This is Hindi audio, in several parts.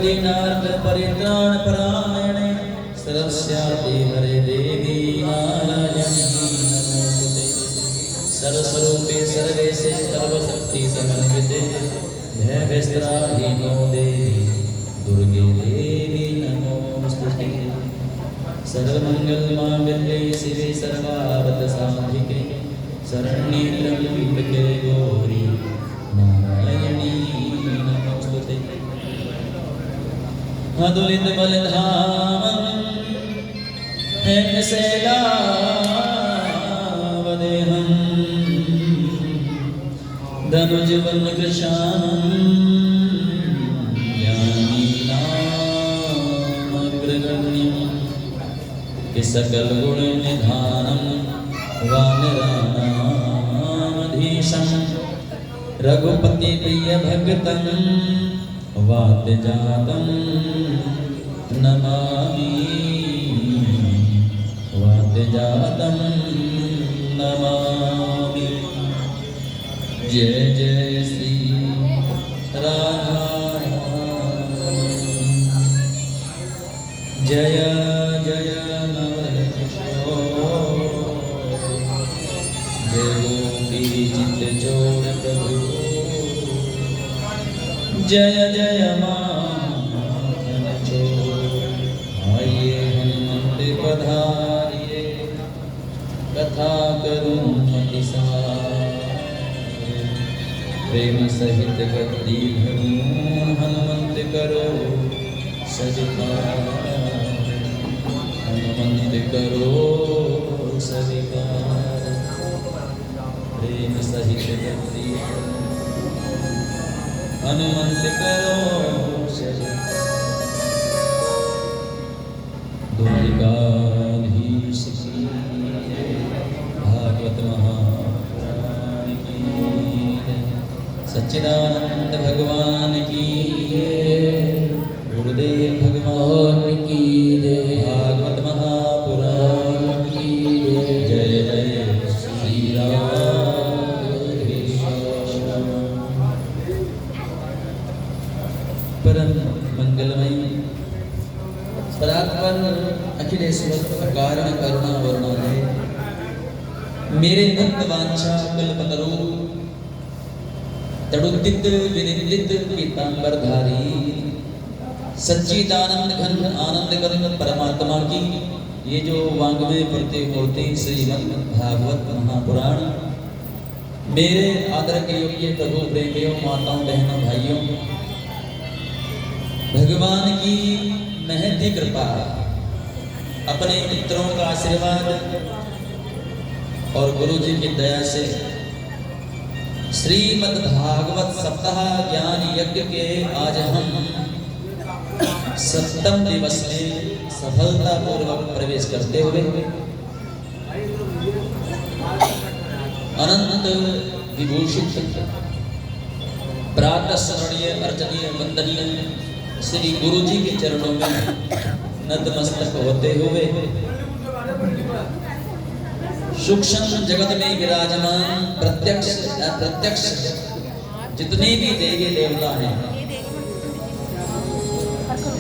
दीनार्थ परित्राण परायणे सरस्वती हरे देवी नारायणी नमोस्तुते। सर्वस्वरूपे सर्वेशे सर्वशक्ति समन्विते भयभयस्त्राहीनो देवी दुर्गे देवी नमोस्तुते। सर्वमंगलमांगल्ये शिवे सर्वार्थ साधिके शरण्ये त्र्यंबके गौरी नारायणी नमोस्तुते। अतुलित बलधामं हेमशैलावदेहं धनुजवनकृशानं ज्ञानीनामग्रगण्यं सकल गुण निधानं वानराणामधीशं रघुपति प्रिय भक्तं वातजातं नमामि वातजातं नमामि। जय जय श्री राधा जय जय जय जय माखन चोर आइए हनुमंत पधारिए कथा करूं अति सार प्रेम सहित गति भरूं हनुमंत करो सविकार हनुमंत करो सविकार प्रेम सहित गति हनुमंत करो द्वारिकाधीश की भागवत महापुराण की सच्चिदानंद भगवान की गुरुदेव भगवान की भागवत महापुराण की जय जय श्री राम। परम मंगलमयी परात्पर अखिलेश्वर अकारण करुणा वरुणालय मेरे भक्त वांछा कल्पतरु तड़ुदित विनिंदित पीतांबरधारी सच्चिदानंद घन आनंद करुण परमात्मा की ये जो वांग्मय प्रति मूर्ति श्रीमद् भागवत महापुराण मेरे आदर के योग्य प्रभु प्रेमियों माताओं बहनों भाइयों भगवान की महती कृपा अपने मित्रों का आशीर्वाद और गुरु जी की दया से श्रीमद् भागवत सप्ताह ज्ञान यज्ञ के आज हम 7वें दिवस में सफलता पूर्वक प्रवेश करते हुए अनंत विभूषित प्रातः स्मरणीय अर्चनीय वंदनीय श्री गुरु जी के चरणों में नतमस्तक होते हुए सूक्ष्म जगत में विराजमान प्रत्यक्ष अप्रत्यक्ष जितने भी देवी देवता हैं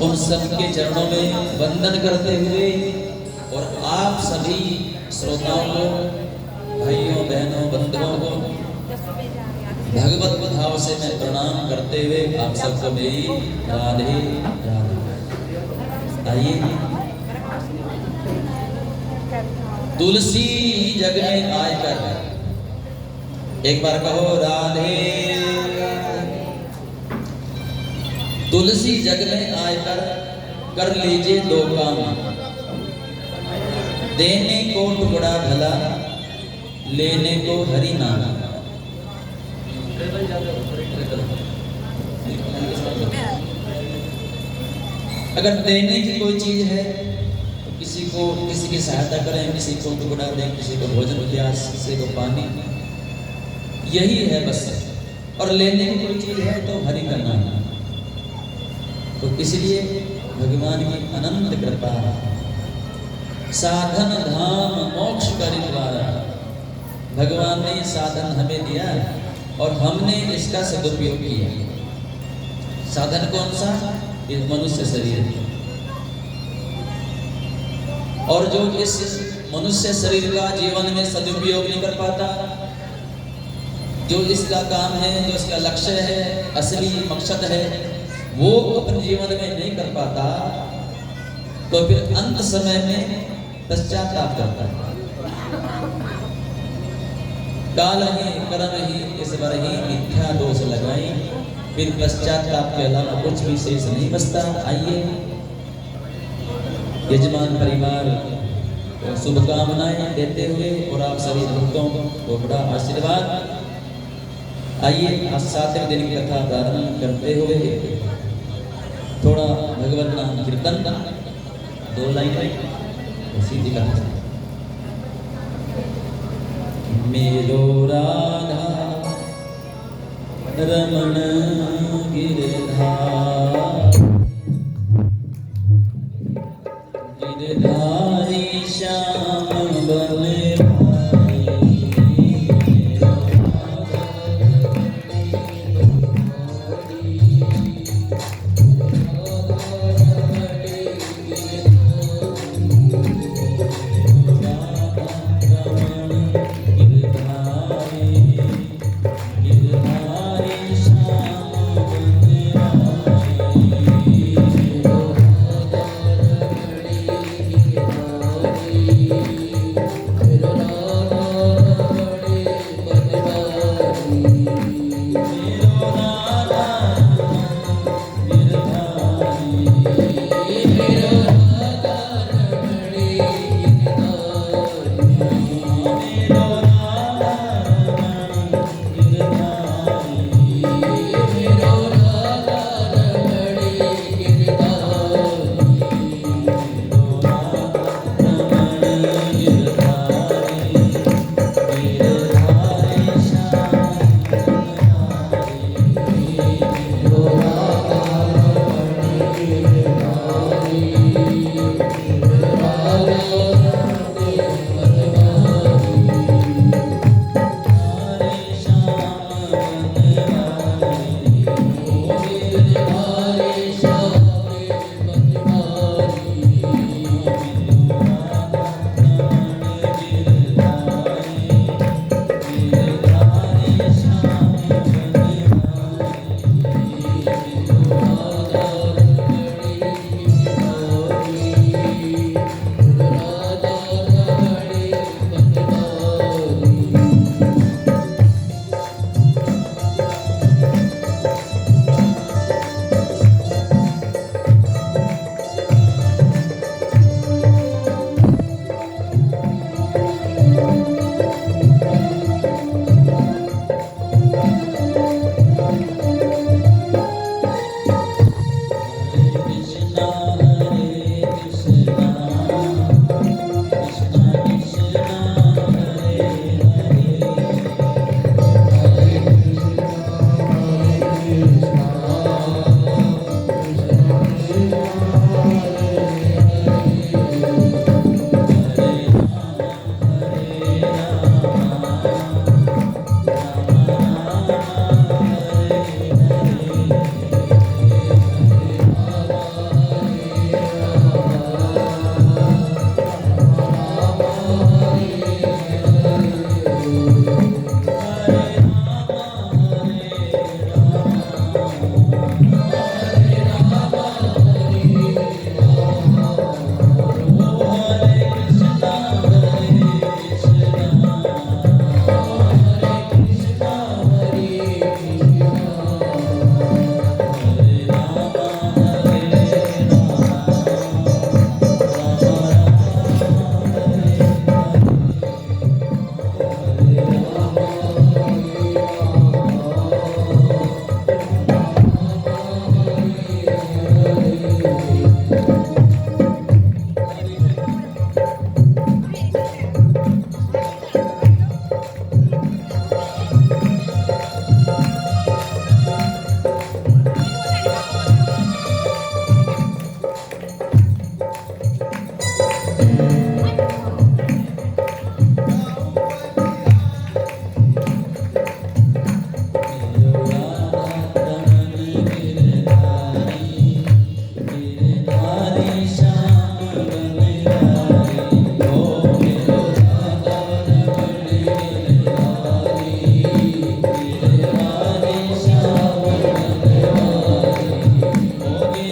उन सबके चरणों में वंदन करते हुए और आप सभी श्रोताओं को भाइयों बहनों बंधुओं को भगवत भाव से मैं प्रणाम करते हुए आप सबको मेरी राधे राधे। आइए तुलसी जग में आकर एक बार कहो राधे। तुलसी जग में आकर कर लीजिए दो काम देने को टुकड़ा भला लेने को हरि नाम। अगर देने की कोई चीज है तो किसी की सहायता करें, किसी को टुकड़ा दें, किसी को भोजन प्यास, किसी को पानी, यही है बस। और लेने की कोई चीज है तो हरि का नाम। तो इसलिए भगवान की अनंत कृपा साधन धाम मोक्ष करि द्वारा भगवान ने साधन हमें दिया और हमने इसका सदुपयोग किया। साधन कौन सा? ये मनुष्य शरीर, और जो इस मनुष्य शरीर का जीवन में सदुपयोग नहीं कर पाता, जो इसका काम है, जो इसका लक्ष्य है, असली मकसद है, वो अपने जीवन में नहीं कर पाता, तो फिर अंत समय में पश्चाताप करता है। काल ही कर्म ही इस बार ही मिथ्या दोष लगाई, फिर पश्चाताप के अलावा कुछ भी शेष नहीं बचता। आइए यजमान परिवार को शुभकामनाएं देते हुए और आप सभी भक्तों को बड़ा आशीर्वाद। आइए आज 7वें दिन की कथा प्रारंभ करते हुए थोड़ा भगवत नाम कीर्तन 2 लाइन सीधी कथा। मेरो राधा रमण गिरधार, गिरधारी श्याम बलधारी,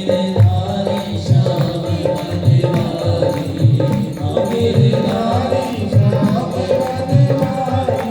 गिरधारी श्याम बनवारी, माँ गिरधारी श्याम बनवारी।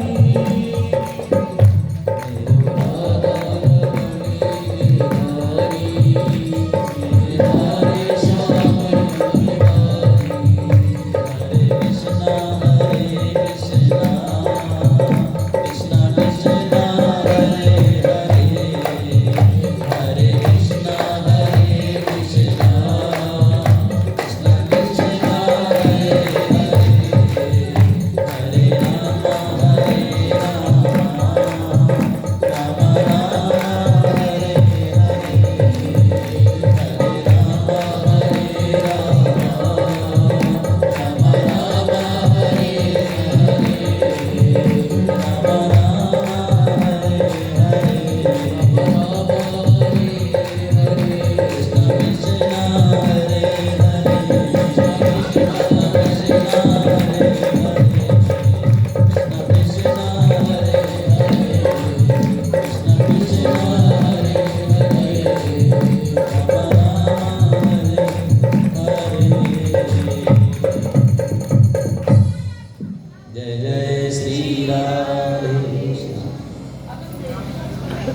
जय जय श्री राधे श्याम।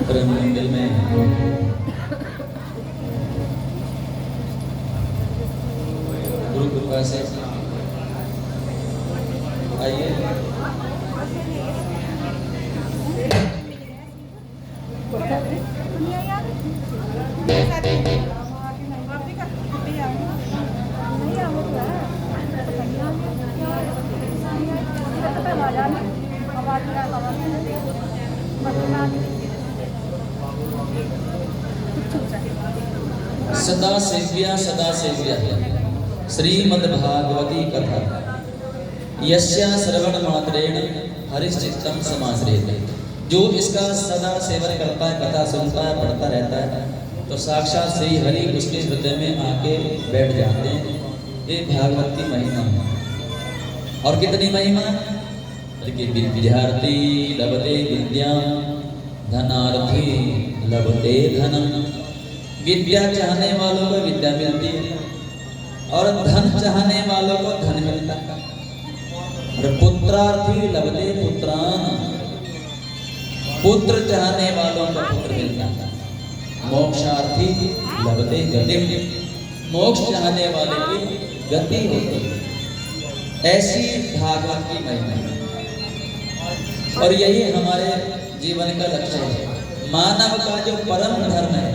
परम मंगल में गुरु कृपा से आइए। सदा सेव्या श्रीमद्भागवती कथा यस्या श्रवण मात्रेण हरिश्चित्तम समाश्रयते। जो इसका सदा सेवन करता है, कथा सुनता है, पढ़ता रहता है, तो साक्षात श्री हरि उसके हृदय में आके बैठ जाते हैं। ये भागवत की महिमा है। और कितनी महिमा? विद्यार्थी लभते विद्या, धनार्थी लभते धनम। विद्या चाहने वालों को विद्या मिलती है और धन चाहने वालों को धन मिलता है। और पुत्रार्थी लभते पुत्रान, पुत्र चाहने वालों को पुत्र मिलता है। मोक्षार्थी लभते गतिम, मोक्ष चाहने वाले की गति होती है। ऐसी भागवत की महिमा है और यही हमारे जीवन का लक्ष्य है। मानव का जो परम धर्म है,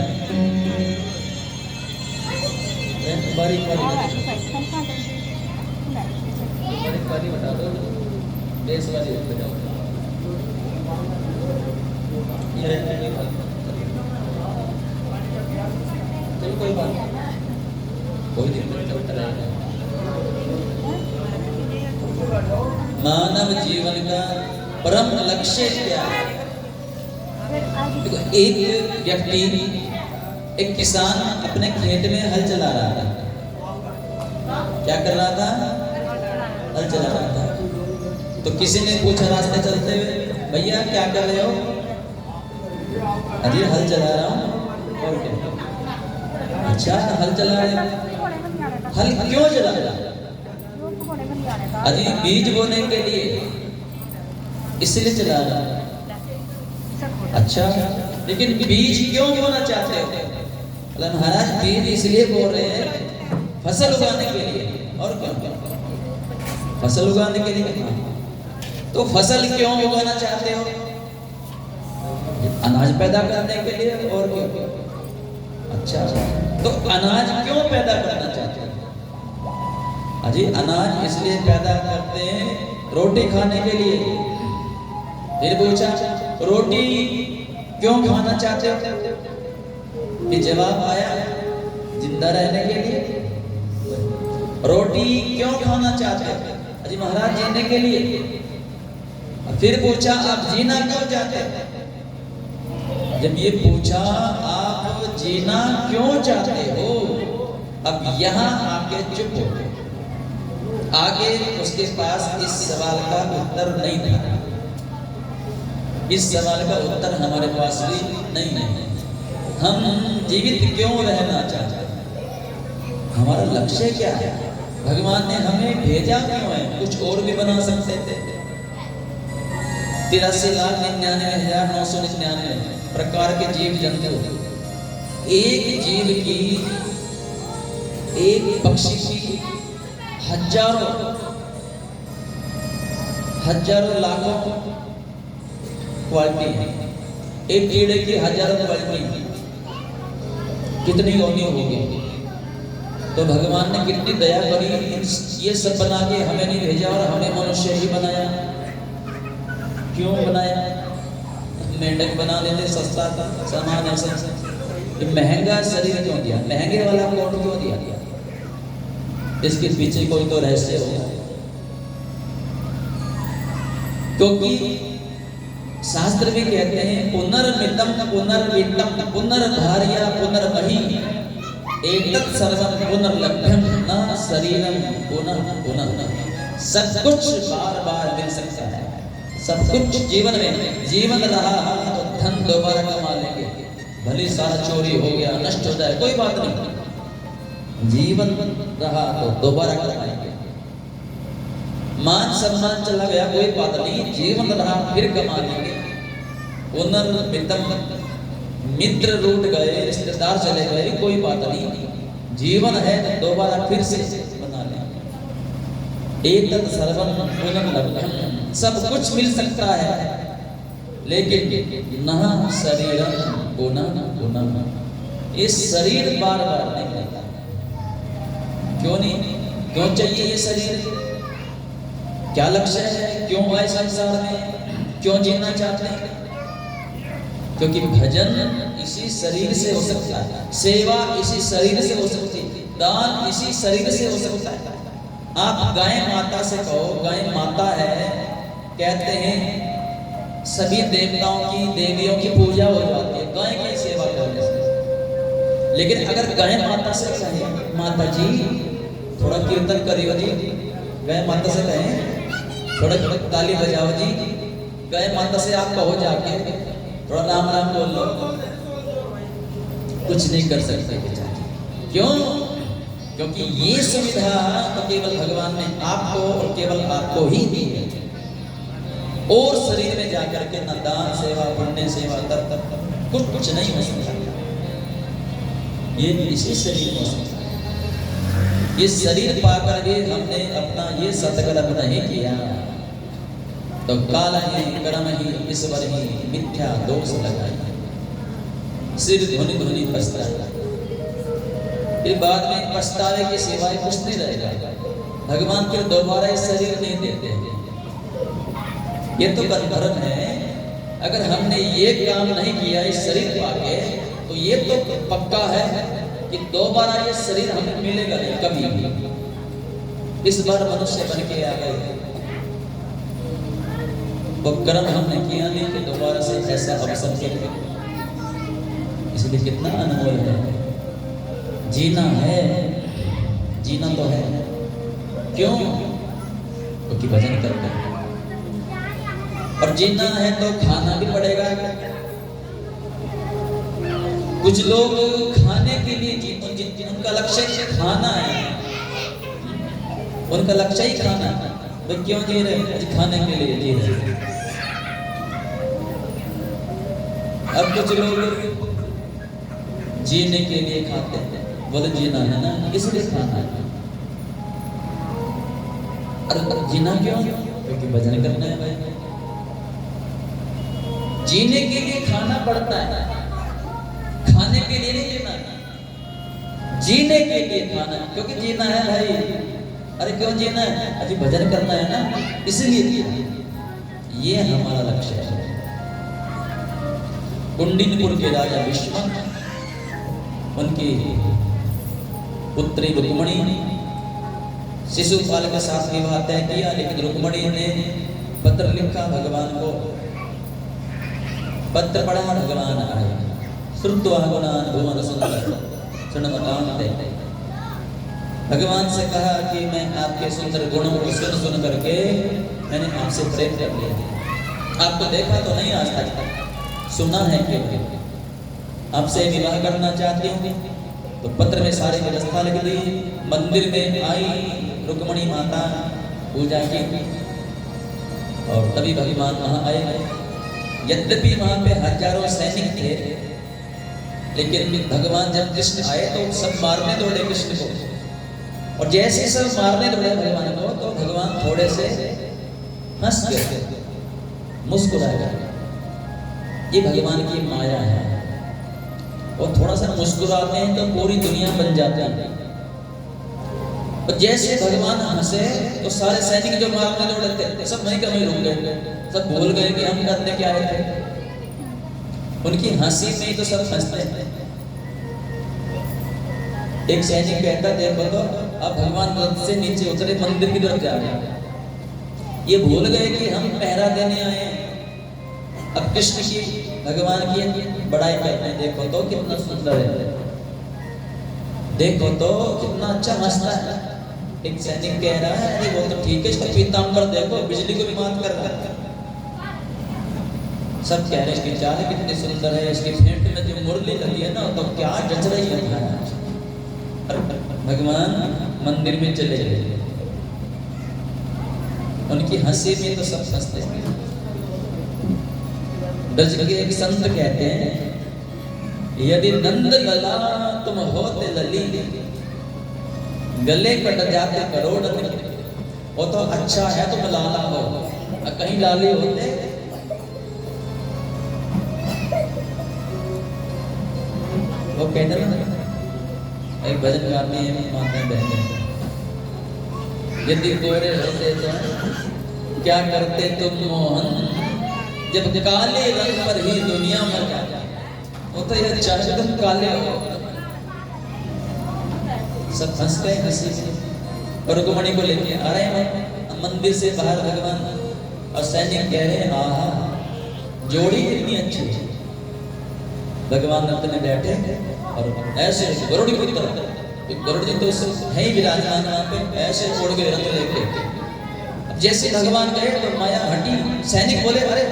बारीक बता दो, बेस वाली बजाओ। चलो कोई बात नहीं, कोई दिक्कत चलता रहेगा। मानव जीवन का परम लक्ष्य क्या है? देखो, एक व्यक्ति, एक किसान अपने खेत में हल चला रहा था। क्या कर रहा था? हल चला रहा था। तो किसी ने पूछा रास्ते चलते हुए, भैया क्या कर रहे हो? अरे हल चला रहा हूँ। और क्या? अच्छा, हल चला रहे हो? हल क्यों चला रहा? अरे बीज बोने के लिए, इसलिए चला रहा। अच्छा, लेकिन बीज क्यों बोना चाहते हो? महाराज बीज इसलिए बोल रहे हैं फसल उगाने के लिए। और क्या? फसल उगाने के लिए। तो फसल क्यों उगाना चाहते हो? अनाज पैदा करने के लिए। और क्या? अच्छा, तो अनाज क्यों पैदा करना चाहते हो? अजी अनाज इसलिए पैदा करते हैं रोटी खाने के लिए। फिर पूछा रोटी क्यों खाना चाहते हो? कि जवाब आया जिंदा रहने के लिए। रोटी क्यों खाना चाहते हो? अजी महाराज जीने के लिए। फिर पूछा आप जीना क्यों चाहते हो? जब ये पूछा आप जीना क्यों चाहते हो, अब यहाँ आके चुप हो। आगे उसके पास इस सवाल का उत्तर नहीं था। इस सवाल का उत्तर हमारे पास भी नहीं है। हम जीवित क्यों रहना चाहते हैं? हमारा लक्ष्य क्या है? भगवान ने हमें भेजा क्यों है? कुछ और भी बना सकते थे। 83,99,999 प्रकार के जीव जंतु, एक जीव की, एक पक्षी की हजारों लाखों क्वालिटी है। एक कीड़े की हजारों क्वालिटी, कितनी होनी होगी? तो भगवान ने कितनी दया करी, ये सब बना के हमें नहीं भेजा और हमें मनुष्य ही बनाया। क्यों बनाया? मेंढक बना लेते, सस्ता था सामान ऐसा। ये महंगा शरीर क्यों दिया? महंगे वाला कोट क्यों दिया? इसके पीछे कोई तो रहस्य होगा। क्योंकि शास्त्र भी कहते हैं पुनर्मितम पुनर्वितम पुनर्धार्या पुनर्मही एतत् सर्वं पुनर्लभ्यम न शरीरम पुनः पुनः। सब कुछ बार बार मिल सकता है, सब कुछ जीवन में। जीवन रहा तो धन दोबारा कमा लेंगे, भले सारा चोरी हो गया, नष्ट हो जाए, कोई बात नहीं। जीवन रहा तो दोबारा कमाएंगे। मान सम्मान चला गया, कोई बात नहीं, जीवन रहा फिर कमा लेंगे। पुनर्मितम, मित्र रूठ गए, रिश्तेदार चले गए, कोई बात नहीं, जीवन है तो दोबारा फिर से बना लेंगे। एतत् सर्वं पुनर्लभ्यम, सब कुछ मिल सकता है, लेकिन न शरीरम पुनः पुनः। ये शरीर बार बार नहीं मिलता। क्यों नहीं? क्यों चाहिए ये शरीर? क्या लक्ष्य है? क्यों आए संसार में? क्यों जीना चाहते हैं? क्योंकि भजन इसी शरीर से हो सकता है, सेवा इसी शरीर से हो सकती है, दान इसी शरीर से हो सकता है। आप गाय माता से कहो, गाय माता है, कहते हैं सभी देवताओं की, देवियों की पूजा हो जाती है गाय की सेवा करने से। लेकिन अगर गाय माता से कहें माता जी थोड़ा कीर्तन करियो जी, गाय माता से कहें थोड़ा ताली बजाओ जी, गाय माता से आप कहो जाके थोड़ा राम राम बोल लो, कुछ नहीं कर सकते बेचारे। क्यों? क्योंकि ये सुविधा तो केवल भगवान ने आपको और केवल आपको ही दी है। और शरीर में जाकर के न दान सेवा, पुण्य सेवा, तब कुछ नहीं हो सकता। ये इसी शरीर में हो सकता है। ये शरीर पाकर भी हमने अपना ये सत्कर्म नहीं किया तो काल ही कर्म ही ईश्वर ही मिथ्या दोष लगाई, सिर धुनी धुनी पछताएगा। फिर बाद में पछतावे के सिवाय कुछ नहीं रहेगा। भगवान फिर दोबारा इस शरीर नहीं देते हैं। ये तो कन्फर्म है। अगर हमने ये काम नहीं किया इस शरीर पाके, तो ये तो पक्का है कि दोबारा ये शरीर हमें मिलेगा नहीं कभी भी। इस बार मनुष्य बन के आ गए, वो कर्म हमने किया नहीं कि दोबारा से ऐसा अवसर मिले। इसलिए कितना अनमोल है। जीना है, जीना तो है। क्यों? क्योंकि भजन करते हैं। और जीना है तो खाना भी पड़ेगा। कुछ लोग खाने के लिए उनका लक्ष्य खाना है, उनका लक्ष्य ही खाना है। तो क्यों जी रहे? खाने के लिए जी रहे। अब कुछ लोग जीने के लिए खाते हैं, बोले जीना है ना इसलिए खाना है। अरे जीना क्यों? क्योंकि भजन करना है भाई। जीने के लिए खाना पड़ता है, खाने के लिए नहीं जीना, जीने के लिए खाना। क्योंकि जीना है भाई। अरे क्यों जीना है? अभी भजन करना है ना, इसलिए जीना। ये हमारा लक्ष्य है। कुंडिनपुर के राजा विश्वक, उनकी पुत्री रुक्मणी, शिशुपाल के साथ विवाह तय किया, लेकिन रुक्मणी ने पत्र लिखा भगवान को। पत्र पढ़ा, भगवान आए। श्रुत्वा गुणान् भुवन सुंदर सुनमतान्ते। भगवान से कहा कि मैं आपके सुंदर गुणों को सुन करके मैंने आपसे प्रेम कर लिया। आपको देखा तो नहीं आज तक, सुना है कि आपसे विवाह करना चाहती हूँ। तो पत्र में सारी व्यवस्था लग दी, मंदिर में आई रुक्मणी माता, पूजा की और तभी भगवान वहां आए। यद्यपि वहां पे हजारों सैनिक थे, लेकिन भगवान जब कृष्ण आए तो सब मारने दौड़े कृष्ण को, और जैसे सब मारने दौड़े भगवान को तो भगवान थोड़े से हंस गए, मुस्कुरा गए। ये भगवान की माया है, और थोड़ा सा मुस्कुराते हैं तो पूरी दुनिया बन जाती है। और जैसे भगवान हंसे तो सारे सैनिक जो मारने दौड़े थे सब वहीं का वहीं रुक गए, सब भूल गए कि हम करने क्या आए थे। उनकी हंसी में ही तो सब हंसते हैं। एक सैनिक कहता, देखो तो अब भगवान रथ से नीचे उतरे, मंदिर की तरफ जा रहे हैं, ये भूल गए कि हम पहरा देने आए हैं। अब कृष्ण की भगवान की बड़ाई करते हैं, देखो तो कितना सुंदर है, देखो तो कितना अच्छा हंसता है। एक सैनिक कह रहा है, अरे वो तो ठीक है, इसका पीतांबर देखो, बिजली को भी मात कर रहा है। सब कह रहे हैं इसकी चाल कितनी सुंदर है, इसकी फेंट में जो मुरली लगी है ना तो क्या जच रही है। भगवान मंदिर में चले गए, उनकी हंसी में तो सब हंसते हैं। ब्रज के एक संत कहते हैं, यदि नंद लला तुम होते लली, गले कट जाते करोड़, वो तो अच्छा है तुम लाला हो, कहीं लाली होते। वो कहते ना, एक भजन गाती है माताएं बहनें, यदि गोरे होते तो क्या करते तुम मोहन, जब काले रंग पर ही दुनिया मर जाती, वो तो ये चाहे तुम काले हो। सब हंसते हैं हंसी से, और रुक्मणी को लेके आ रहे हैं मंदिर से बाहर भगवान, और सैनिक कह रहे हैं, आहा जोड़ी कितनी अच्छी है। भगवान रथ में बैठे और ऐसे गरुड़ की तरफ, गरुड़ जी तो है ही विराजमान वहां पे, ऐसे छोड़ के रथ लेके जैसे भगवान गए तो माया हटी। सैनिक बोले, अरे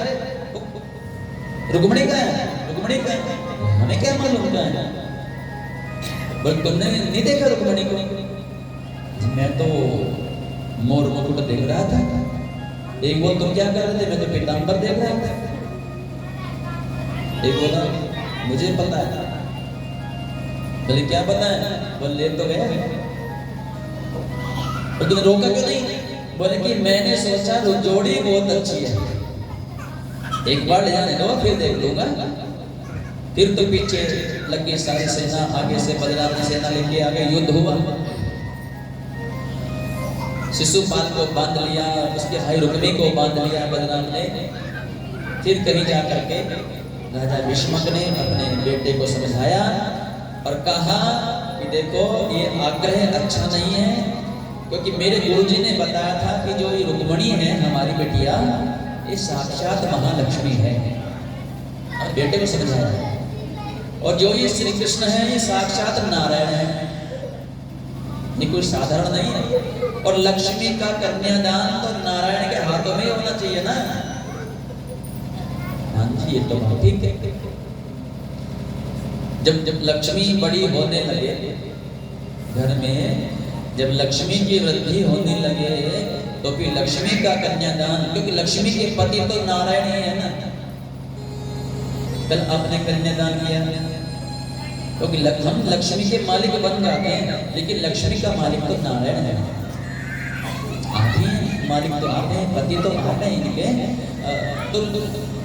रुक्मणी का है, रुक्मणी का है, हमें क्या मालूम क्या है। बोल तुमने नहीं देखा रुक्मणी को? मैं तो मोर मुकुट देख रहा था। एक बोल तुम क्या कर रहे थे? मैं तो पीतांबर देख रहा था। एक बोला मुझे पता है। बोले क्या पता है? बोले ले तो गया। तो तुमने रोका क्यों नहीं? बोले कि मैंने सोचा जोड़ी बहुत अच्छी है, एक बार ले जाने दो फिर देख लूंगा। फिर तो पीछे लग गई सारी सेना, आगे से बलराम की सेना लेके आ गए, युद्ध हुआ। शिशुपाल को बांध लिया, उसके भाई रुक्मी को बांध लिया बलराम ने। फिर कहीं जा करके राजा भीष्मक ने अपने बेटे को समझाया और कहा कि देखो ये आग्रह अच्छा नहीं है, क्योंकि मेरे गुरुजी ने बताया था कि जो ये रुक्मणी है हमारी बेटिया, ये साक्षात महालक्ष्मी है। और बेटे को समझाया, और जो ये श्री कृष्ण है ये साक्षात नारायण है, ये कोई साधारण नहीं है। और लक्ष्मी का कन्यादान तो नारायण के हाथों में होना चाहिए ना। हाँ जी, ये तो ठीक है। जब लक्ष्मी बड़ी होने लगे घर में, जब लक्ष्मी की वृद्धि होने लगे तो फिर लक्ष्मी का कन्यादान, क्योंकि लक्ष्मी के पति तो नारायण ही है ना। कल आपने कन्यादान किया, क्योंकि हम लक्ष्मी के मालिक बन जाते हैं, लेकिन लक्ष्मी का मालिक तो नारायण है। आप ही मालिक तो आप हैं, पति तो आप हैं इनके। तो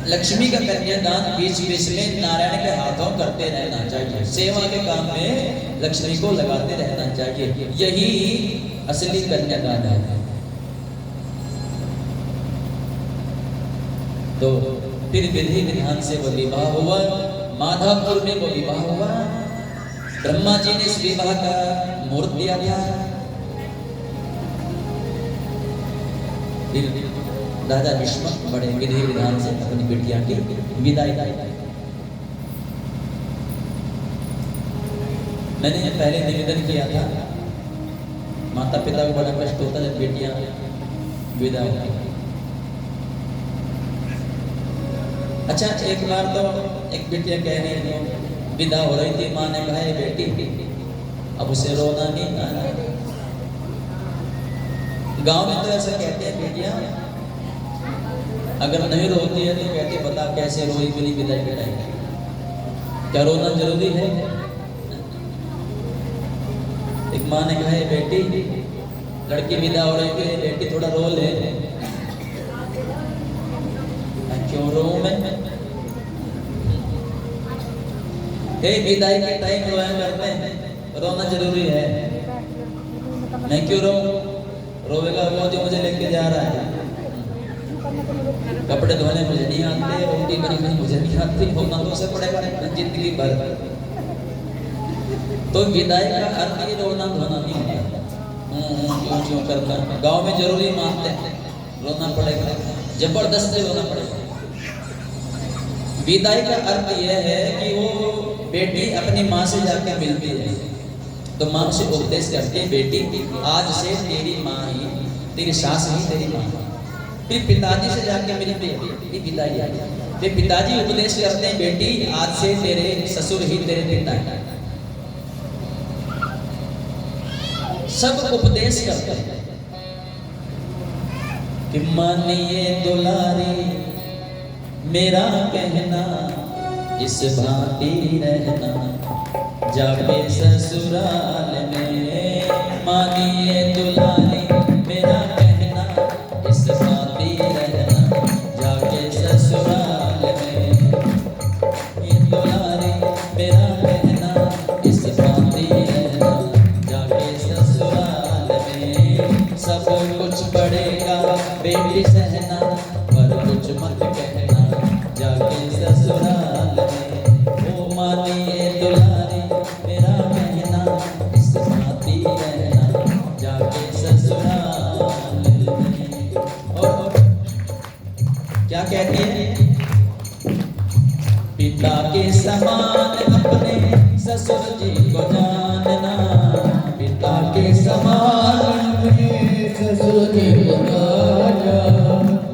लक्ष्मी का कन्यादान बीच बीच में नारायण के हाथों करते रहना चाहिए। सेवा के काम में लक्ष्मी को लगाते रहना चाहिए, यही असली कन्यादान है। तो फिर विधि विधान से वो विवाह हुआ, माधवपुर में वो विवाह हुआ। ब्रह्मा जी ने इस विवाह का मुहूर्त दिया था। फिर राजा भीष्मक बड़े विधि विधान से अपनी बेटियां की विदाई की। मैंने पहले निवेदन किया था, माता पिता को बड़ा कष्ट होता है जब बेटियां विदा होती। अच्छा, एक बार तो एक बेटियां कह रही थी, विदा हो रही थी, माँ ने कहा बेटी अब उसे रोना नहीं आना। गांव में तो ऐसा कहते हैं बेटियां अगर नहीं रोती है तो कहते बता कैसे रोई बिनी विदाई कराई। क्या रोना जरूरी है? एक माँ ने कहा बेटी लड़की विदा हो रही है, बेटी थोड़ा रो ले। क्यों रो मैं? विदाई के टाइम रोया करते हैं, रोना जरूरी है। मैं क्यों रो? रोएगा वो जो मुझे लेके जा रहा है। कपड़े धोने मुझे नहीं आते, रोटी बनाने मुझे नहीं आती, होना तो उसे पड़ेगा जिंदगी भर। तो विदाई का अर्थ ही रोना धोना नहीं होता। क्यों क्यों करना? गांव में जरूरी मानते हैं, रोना पड़ेगा, जबरदस्ती रोना पड़ेगा। विदाई का अर्थ यह है कि वो बेटी अपनी माँ से जाकर मिलती है, तो माँ से उपदेश करती है बेटी आज से तेरी माँ ही, तेरी सास ही तेरी माँ। फिर पिताजी से जाके मिलती है, पिताजी। फिर पिताजी उपदेश करते हैं बेटी आज से तेरे ससुर ही तेरे पिता है। सब उपदेश करते हैं कि मानिए दुलारी मेरा कहना इस भांति रहना जाके ससुराल में। मानिए दुलारी मेरा कहना इस भांति रहना जाके ससुराल में। ये दुलारी मेरा कहना इस भांति रहना जाके ससुराल में। सब कुछ पड़ेगा बेटी सहना पर कुछ मत कहना जाके ससुराल में। ओ मानिए दुलारी मेरा कहना इस भांति रहना जाके ससुराल में। और क्या कहती है? पिता के समान अपने ससुर जी को जानना, पिता के समान अपने ससुर जी को जानना,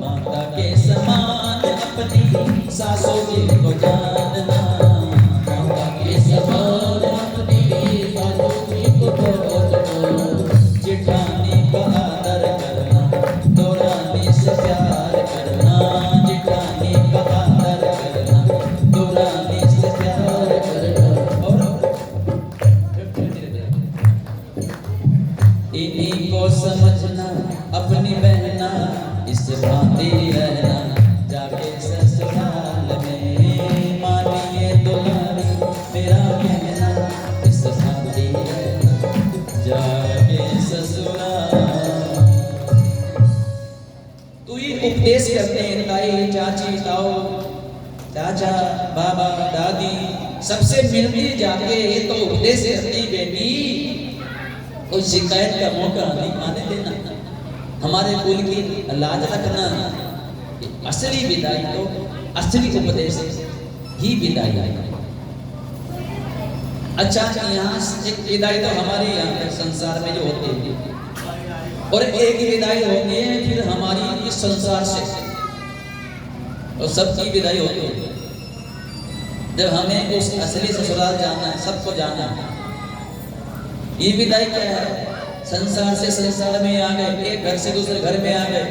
माता के समान अपनी सासू जी को जानना, माता के समान अपनी सासू जी को जानना। जेठानी का आदर करना, दौरानी से प्यार करना, जेठानी का आदर करना, दौरानी से प्यार करना। और इन्हीं को समझना अपनी बहना इस भांति रहना जाके ससुराल में। मानिए दुलारी मेरा कहना इस भांति रहना जाके ससुराल। तो ये उपदेश करते हैं ताई चाची ताऊ चाचा बाबा दादी सबसे मिलती जाके तो उपदेश करती बेटी कोई शिकायत का मौका नहीं आने देना, हमारे कुल की लाज रखना। असली विदाई तो असली उपदेश ही विदाई है। अच्छा यहाँ एक विदाई तो हमारे यहाँ संसार में जो होती है और एक विदाई होती है फिर हमारी इस संसार से, और सबकी विदाई होती है जब हमें उस असली ससुराल जाना है, सबको जाना है। ये विदाई क्या है? संसार से संसार में आ गए, एक घर से दूसरे घर में आ गए,